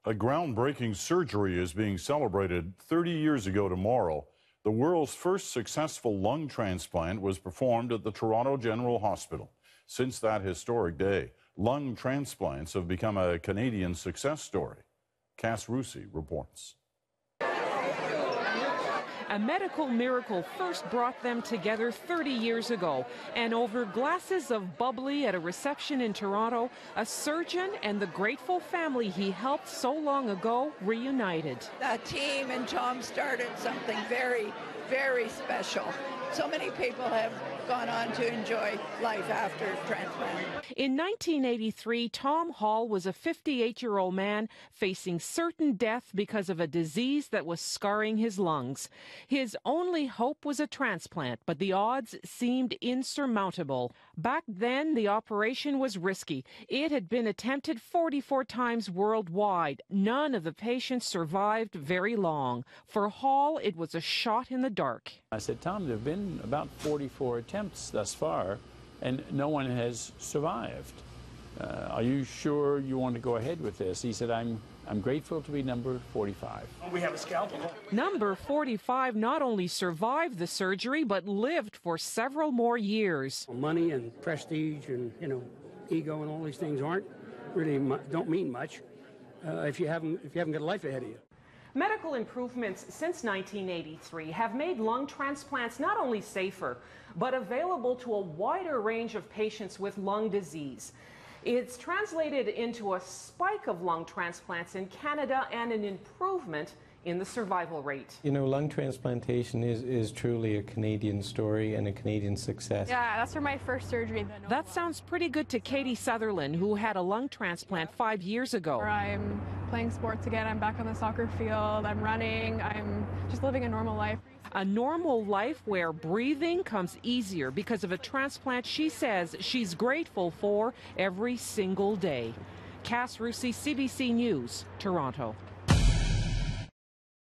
A groundbreaking surgery is being celebrated 30 years ago tomorrow. The world's first successful lung transplant was performed at the Toronto General Hospital. Since that historic day, lung transplants have become a Canadian success story. Cass Rusey reports. A medical miracle first brought them together 30 years ago, and over glasses of bubbly at a reception in Toronto, a surgeon and the grateful family he helped so long ago reunited. The team and Tom started something very, very special. So many people have gone on to enjoy life after transplant. In 1983, Tom Hall was a 58-year-old man facing certain death because of a disease that was scarring his lungs. His only hope was a transplant, but the odds seemed insurmountable. Back then, the operation was risky. It had been attempted 44 times worldwide. None of the patients survived very long. For Hall, it was a shot in the dark. I said, Tom, there have been about 44 attempts thus far, and no one has survived. Are you sure you want to go ahead with this? He said, I'm grateful to be number 45. We have a scalpel. Number 45 not only survived the surgery, but lived for several more years. Money and prestige and, ego and all these things don't mean much if you haven't got a life ahead of you. Medical improvements since 1983 have made lung transplants not only safer, but available to a wider range of patients with lung disease. It's translated into a spike of lung transplants in Canada and an improvement in the survival rate. Lung transplantation is truly a Canadian story and a Canadian success. Yeah, that's for my first surgery. That sounds pretty good to Katie Sutherland, who had a lung transplant 5 years ago. I'm playing sports again. I'm back on the soccer field. I'm running. I'm just living a normal life. A normal life where breathing comes easier because of a transplant she says she's grateful for every single day. Cass Rusey, CBC News, Toronto.